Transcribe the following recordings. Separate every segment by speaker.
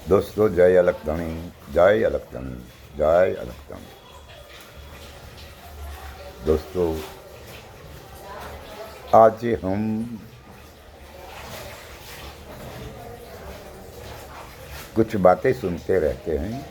Speaker 1: दोस्तों, जय अलकधनी, जय अलकधनी, जय अलकधनी। दोस्तों, आज हम कुछ बातें सुनते रहते हैं।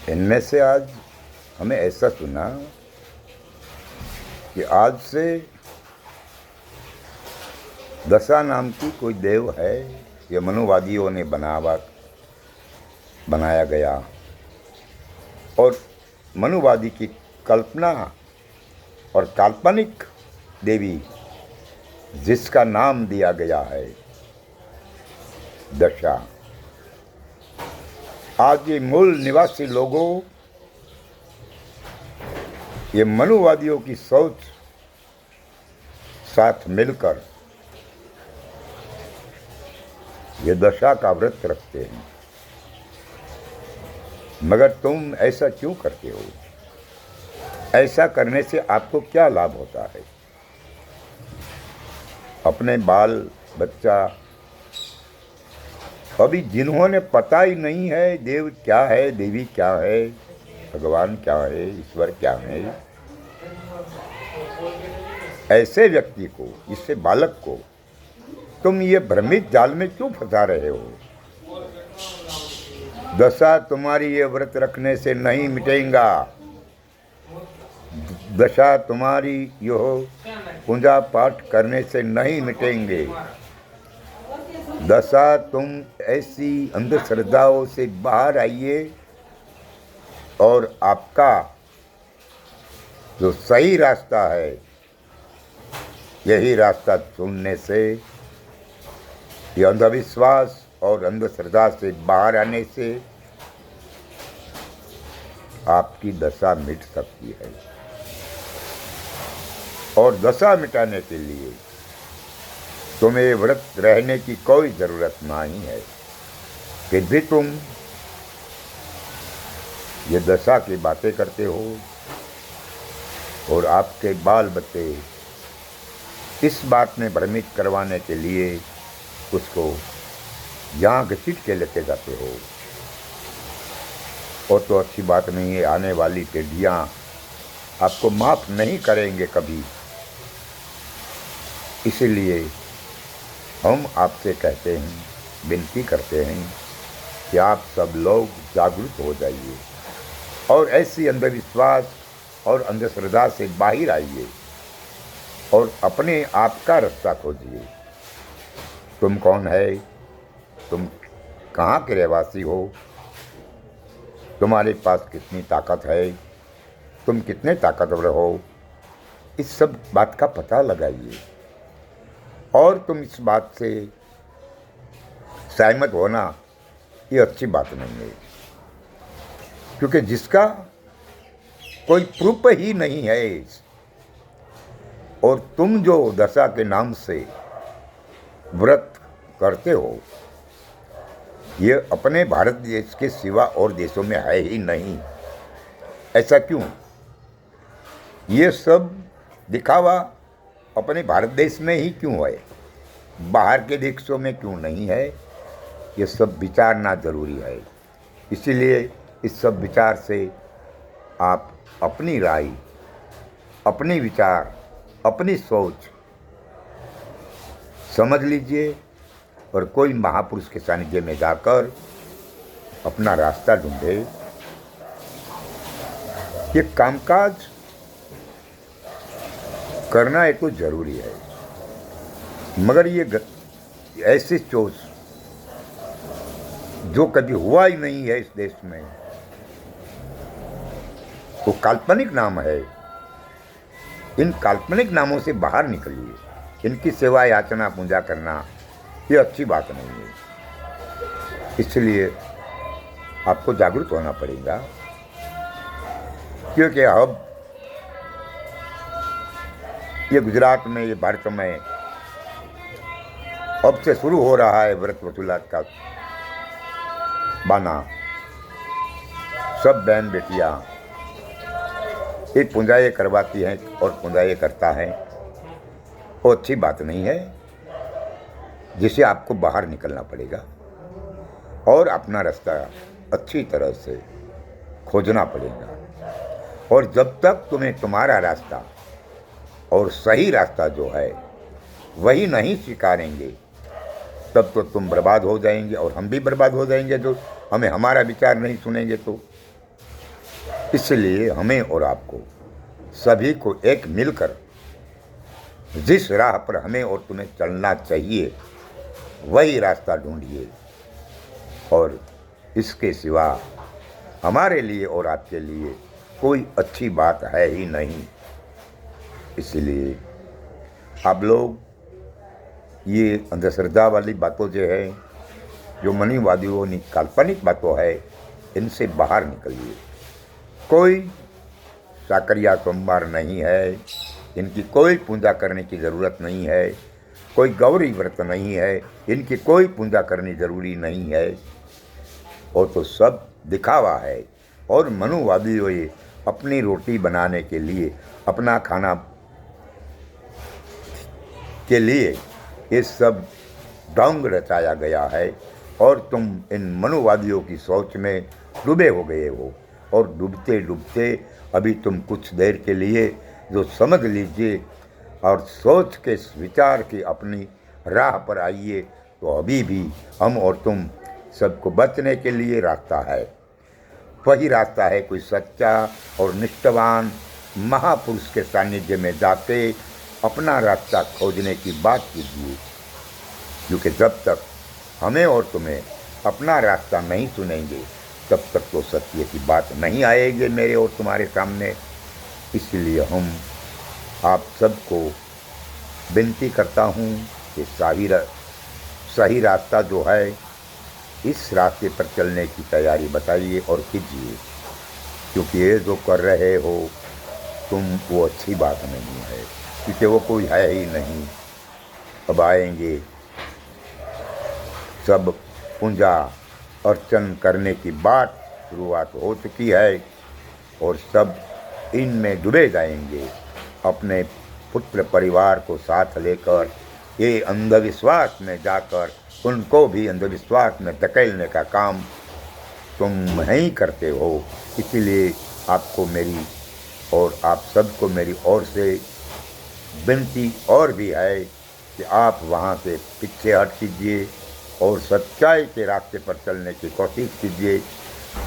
Speaker 1: इनमें से आज हमें ऐसा सुना कि आज से दशा नाम की कोई देव है, ये मनुवादियों ने बनाया गया। और मनुवादी की कल्पना और काल्पनिक देवी जिसका नाम दिया गया है दशा, आज ये मूल निवासी लोगों, ये मनुवादियों की सोच साथ मिलकर ये दशा का व्रत रखते हैं। मगर तुम ऐसा क्यों करते हो? ऐसा करने से आपको क्या लाभ होता है? अपने बाल बच्चा, अभी जिन्होंने पता ही नहीं है देव क्या है, देवी क्या है, भगवान क्या है, ईश्वर क्या है, ऐसे व्यक्ति को, इससे बालक को तुम ये भ्रमित जाल में क्यों फंसा रहे हो? दशा तुम्हारी ये व्रत रखने से नहीं मिटेगा। दशा तुम्हारी यह पूजा पाठ करने से नहीं मिटेंगे। दशा, तुम ऐसी अंधश्रद्धाओं से बाहर आइए और आपका जो सही रास्ता है, यही रास्ता चुनने से, ये अंधविश्वास और अंधश्रद्धा से बाहर आने से आपकी दशा मिट सकती है। और दशा मिटाने के लिए तुम्हें व्रत रहने की कोई ज़रूरत नहीं है। फिर भी तुम ये दशा की बातें करते हो और आपके बाल बच्चे इस बात में भ्रमित करवाने के लिए उसको यहाँ घसीट के लेते जाते हो। और तो अच्छी बात नहीं है। आने वाली पीढ़ियाँ आपको माफ़ नहीं करेंगे कभी। इसलिए हम आपसे कहते हैं, विनती करते हैं कि आप सब लोग जागरूक हो जाइए और ऐसी अंधविश्वास और अंधश्रद्धा से बाहर आइए और अपने आप का रास्ता खोजिए। तुम कौन है? तुम कहाँ के रहवासी हो? तुम्हारे पास कितनी ताकत है? तुम कितने ताकतवर हो? इस सब बात का पता लगाइए। और तुम इस बात से सहमत होना ये अच्छी बात नहीं है, क्योंकि जिसका कोई प्रूफ ही नहीं है और तुम जो दशा के नाम से व्रत करते हो, ये अपने भारत देश के सिवा और देशों में है ही नहीं। ऐसा क्यों? ये सब दिखावा अपने भारत देश में ही क्यों है? बाहर के देशों में क्यों नहीं है? ये सब विचारना जरूरी है। इसीलिए इस सब विचार से आप अपनी राय, अपनी विचार, अपनी सोच समझ लीजिए और कोई महापुरुष के सानिध्य में जाकर अपना रास्ता ढूंढे। ये कामकाज करना एक तो जरूरी है, मगर ये ऐसी सोच जो कभी हुआ ही नहीं है इस देश में, वो काल्पनिक नाम है। इन काल्पनिक नामों से बाहर निकलिए। इनकी सेवा याचना पूजा करना ये अच्छी बात नहीं है। इसलिए आपको जागरूक होना पड़ेगा, क्योंकि अब ये गुजरात में, ये भारत में अब से शुरू हो रहा है व्रत वसूलात का बाना। सब बहन बेटियाँ ये पूजाएँ करवाती हैं और पूजाएँ करता है, वो अच्छी बात नहीं है, जिसे आपको बाहर निकलना पड़ेगा। और अपना रास्ता अच्छी तरह से खोजना पड़ेगा। और जब तक तुम्हें तुम्हारा रास्ता और सही रास्ता जो है वही नहीं स्वीकारेंगे, तब तो तुम बर्बाद हो जाएंगे और हम भी बर्बाद हो जाएंगे जो हमें हमारा विचार नहीं सुनेंगे। तो इसलिए हमें और आपको सभी को एक मिलकर जिस राह पर हमें और तुम्हें चलना चाहिए वही रास्ता ढूंढिए, और इसके सिवा हमारे लिए और आपके लिए कोई अच्छी बात है ही नहीं। इसलिए आप लोग ये अंधश्रद्धा वाली बातों जो है, जो मनीवादियों ने काल्पनिक बातों है, इनसे बाहर निकलिए। कोई साकरिया सोमवार नहीं है, इनकी कोई पूजा करने की ज़रूरत नहीं है, कोई गौरी व्रत नहीं है, इनकी कोई पूजा करनी ज़रूरी नहीं है। और तो सब दिखावा है। और मनुवादियों ये अपनी रोटी बनाने के लिए, अपना खाना के लिए ये सब ढोंग रचाया गया है। और तुम इन मनुवादियों की सोच में डूबे हो गए हो, और डूबते डूबते अभी तुम कुछ देर के लिए जो समझ लीजिए और सोच के विचार की अपनी राह पर आइए, तो अभी भी हम और तुम सबको बचने के लिए रास्ता है। वही रास्ता है कोई सच्चा और निष्ठावान महापुरुष के सानिध्य में जाके अपना रास्ता खोजने की बात कीजिए, क्योंकि जब तक हमें और तुम्हें अपना रास्ता नहीं सुनेंगे तब तक तो सत्य की बात नहीं आएगी मेरे और तुम्हारे सामने। इसलिए हम आप सबको विनती करता हूँ कि सही रास्ता जो है, इस रास्ते पर चलने की तैयारी बताइए और कीजिए, क्योंकि ये जो कर रहे हो तुम वो अच्छी बात नहीं है, क्योंकि वो कोई है ही नहीं। अब आएंगे सब पूजा अर्चन करने की बात शुरुआत हो चुकी है, और सब इनमें डूबे जाएंगे। अपने पुत्र परिवार को साथ लेकर ये अंधविश्वास में जाकर उनको भी अंधविश्वास में धकेलने का काम तुम ही करते हो। इसलिए आपको मेरी और आप सबको मेरी ओर से विनती और भी है कि आप वहाँ से पीछे हट कीजिए और सच्चाई के रास्ते पर चलने की कोशिश कीजिए,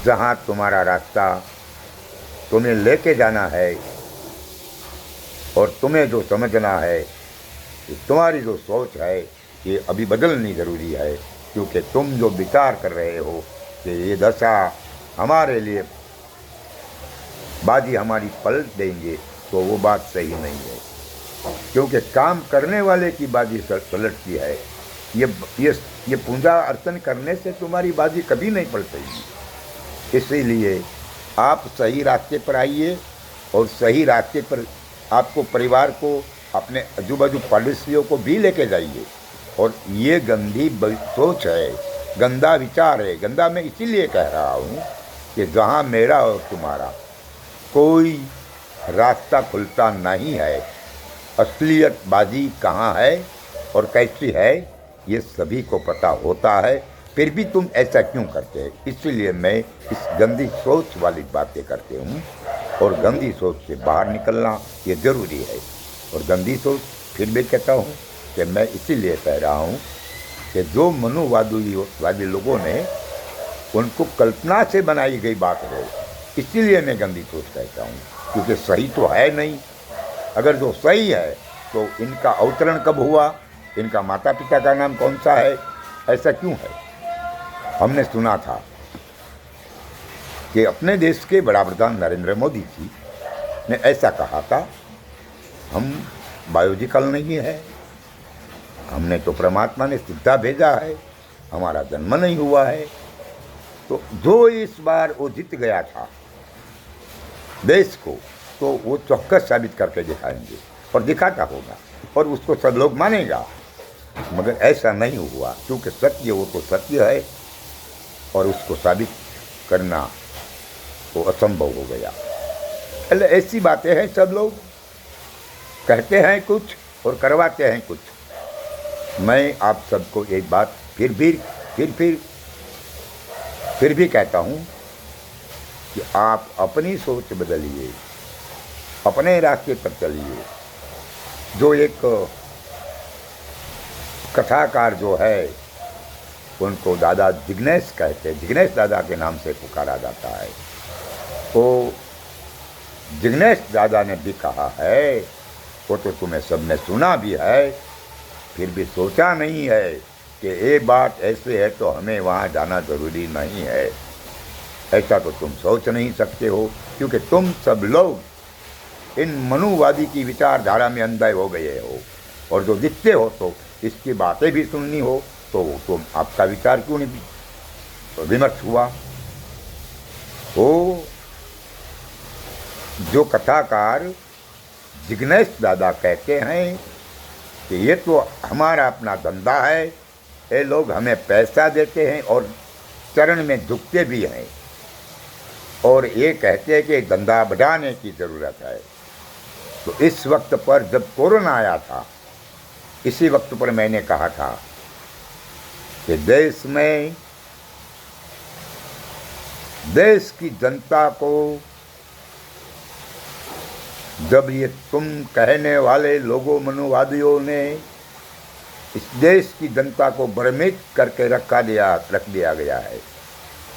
Speaker 1: जहाँ तुम्हारा रास्ता तुम्हें लेके जाना है। और तुम्हें जो समझना है, तुम्हारी जो सोच है, ये अभी बदलनी ज़रूरी है, क्योंकि तुम जो विचार कर रहे हो कि ये दशा हमारे लिए बाजी हमारी पलट देंगे, तो वो बात सही नहीं है, क्योंकि काम करने वाले की बाजी पलटती है। ये पूजा अर्चन करने से तुम्हारी बाजी कभी नहीं पलटेगी। इसीलिए आप सही रास्ते पर आइए, और सही रास्ते पर आपको परिवार को, अपने आजू बाजू पड़ोसियों को भी लेके जाइए। और ये गंदी सोच है, गंदा विचार है। गंदा मैं इसीलिए कह रहा हूँ कि जहाँ मेरा और तुम्हारा कोई रास्ता खुलता नहीं है, असलियत बाजी कहाँ है और कैसी है ये सभी को पता होता है, फिर भी तुम ऐसा क्यों करते हैं। इसीलिए मैं इस गंदी सोच वाली बातें करते हूँ, और गंदी सोच से बाहर निकलना ये ज़रूरी है। और गंदी सोच फिर भी कहता हूँ कि मैं इसीलिए कह रहा हूँ कि जो मनुवादी लोगों ने उनको कल्पना से बनाई गई बात है, इसीलिए मैं गंदी सोच कहता हूँ, क्योंकि सही तो है नहीं। अगर जो सही है तो इनका अवतरण कब हुआ, इनका माता पिता का नाम कौन सा है, ऐसा क्यों है। हमने सुना था कि अपने देश के बड़ा प्रधान नरेंद्र मोदी जी ने ऐसा कहा था, हम बायोलॉजिकल नहीं है, हमने तो परमात्मा ने सीधा भेजा है, हमारा जन्म नहीं हुआ है। तो जो इस बार वो जीत गया था देश को, तो वो चौक्कस साबित करके दिखाएंगे और दिखाता होगा, और उसको सब लोग मानेगा। मगर ऐसा नहीं हुआ, क्योंकि सत्य वो तो सत्य है, और उसको साबित करना वो असंभव हो गया। अरे ऐसी बातें हैं, सब लोग कहते हैं कुछ और करवाते हैं कुछ। मैं आप सबको एक बात फिर फिर भी कहता हूँ कि आप अपनी सोच बदलिए, अपने रास्ते पर चलिए। जो एक कथाकार जो है उनको दादा जिग्नेश कहते हैं, जिग्नेश दादा के नाम से पुकारा जाता है। तो जिग्नेश दादा ने भी कहा है, वो तो तुम्हें सबने सुना भी है, फिर भी सोचा नहीं है कि ये बात ऐसे है तो हमें वहाँ जाना ज़रूरी नहीं है। ऐसा तो तुम सोच नहीं सकते हो, क्योंकि तुम सब लोग इन मनुवादी की विचारधारा में अंधे हो गए हो, और जो दिखते हो तो इसकी बातें भी सुननी हो, तो तुम आपका विचार क्यों नहीं तो विमर्श हुआ। वो जो कथाकार जिग्नेश दादा कहते हैं कि ये तो हमारा अपना धंधा है, ये लोग हमें पैसा देते हैं और चरण में झुकते भी हैं, और ये कहते हैं कि धंधा बढ़ाने की ज़रूरत है। तो इस वक्त पर जब कोरोना आया था, इसी वक्त पर मैंने कहा था कि देश की जनता को जब ये तुम कहने वाले लोगों मनुवादियों ने इस देश की जनता को भ्रमित करके रख दिया गया है।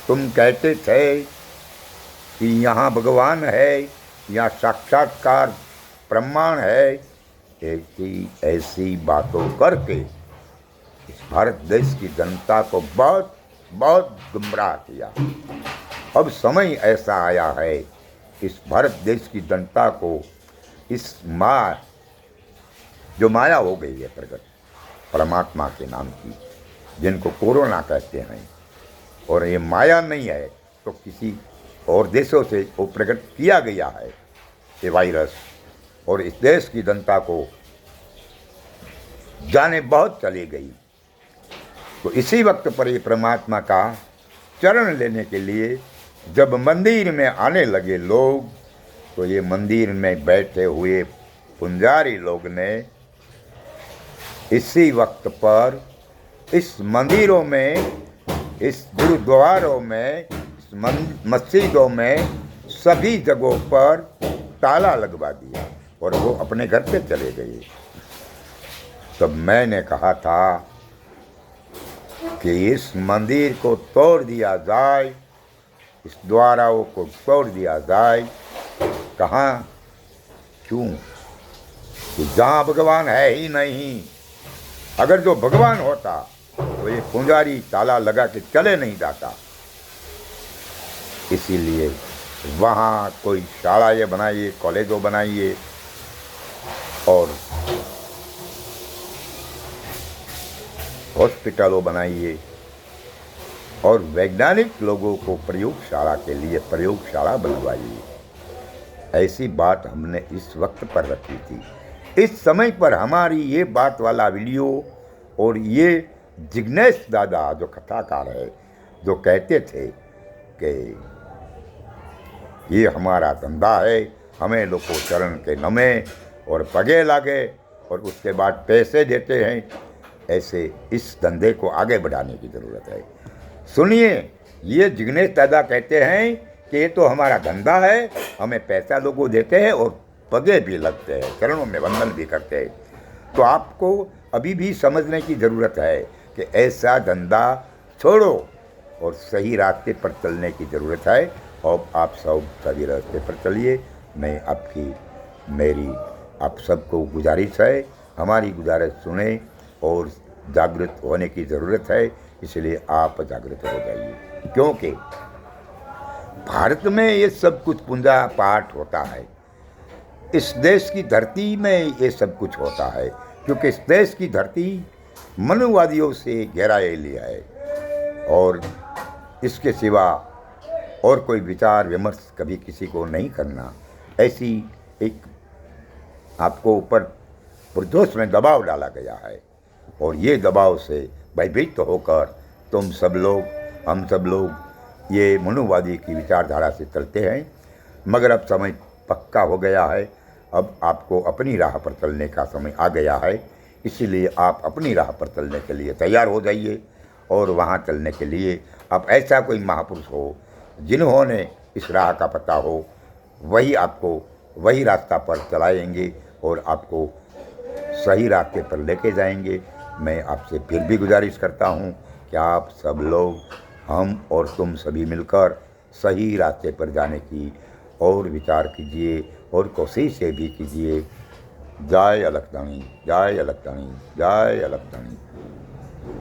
Speaker 1: तुम कहते थे कि यहाँ भगवान है, यहाँ साक्षात्कार प्रमाण है, ऐसी बातों करके इस भारत देश की जनता को बहुत बहुत गुमराह किया। अब समय ऐसा आया है, इस भारत देश की जनता को इस जो माया हो गई है प्रकट परमात्मा के नाम की, जिनको कोरोना कहते हैं, और ये माया नहीं है तो किसी और देशों से वो प्रकट किया गया है ये वायरस, और इस देश की जनता को जाने बहुत चली गई। तो इसी वक्त पर ये परमात्मा का चरण लेने के लिए जब मंदिर में आने लगे लोग, तो ये मंदिर में बैठे हुए पुंजारी लोग ने इसी वक्त पर इस मंदिरों में, इस गुरुद्वारों में, इस मस्जिदों में, सभी जगहों पर ताला लगवा दिया और वो अपने घर पे चले गए। तब मैंने कहा था कि इस मंदिर को तोड़ दिया जाए, इस द्वारों को तोड़ दिया जाए। कहाँ, क्यों? तो जहाँ भगवान है ही नहीं। अगर जो भगवान होता तो ये पुंजारी ताला लगा के चले नहीं जाता। इसीलिए वहाँ कोई शालाएँ बनाइए, कॉलेजों बनाइए और हॉस्पिटलों बनाइए, और वैज्ञानिक लोगों को प्रयोगशाला के लिए प्रयोगशाला बनवाइए। ऐसी बात हमने इस वक्त पर रखी थी। इस समय पर हमारी ये बात वाला वीडियो और ये जिग्नेश दादा जो कथाकार है, जो कहते थे कि ये हमारा धंधा है, हमें लोगों चरण के नमे और पगे लागे और उसके बाद पैसे देते हैं, ऐसे इस धंधे को आगे बढ़ाने की ज़रूरत है। सुनिए, ये जिग्नेश दादा कहते हैं कि ये तो हमारा धंधा है, हमें पैसा लोगों देते हैं और पगे भी लगते हैं, चरणों में वंदन भी करते हैं। तो आपको अभी भी समझने की ज़रूरत है कि ऐसा धंधा छोड़ो और सही रास्ते पर चलने की ज़रूरत है, और आप सब सही रास्ते पर चलिए। मेरी आप सबको गुजारिश है, हमारी गुजारिश सुने और जागृत होने की ज़रूरत है, इसलिए आप जागृत हो जाइए। क्योंकि भारत में ये सब कुछ पूजा पाठ होता है, इस देश की धरती में ये सब कुछ होता है, क्योंकि इस देश की धरती मनुवादियों से घेराए लिया है, और इसके सिवा और कोई विचार विमर्श कभी किसी को नहीं करना। ऐसी एक आपको ऊपर पुरजोश में दबाव डाला गया है, और ये दबाव से भयभीत होकर तुम सब लोग, हम सब लोग ये मनुवादी की विचारधारा से चलते हैं। मगर अब समय पक्का हो गया है, अब आपको अपनी राह पर चलने का समय आ गया है। इसीलिए आप अपनी राह पर चलने के लिए तैयार हो जाइए। और वहाँ चलने के लिए अब ऐसा कोई महापुरुष हो जिन्होंने इस राह का पता हो, वही आपको वही रास्ता पर चलाएंगे और आपको सही रास्ते पर लेके जाएंगे। मैं आपसे फिर भी गुजारिश करता हूँ कि आप सब लोग, हम और तुम सभी मिलकर सही रास्ते पर जाने की और विचार कीजिए और कोशिश ये भी कीजिए। जय अलकतणी, जय अलकतणी, जय अलकतणी।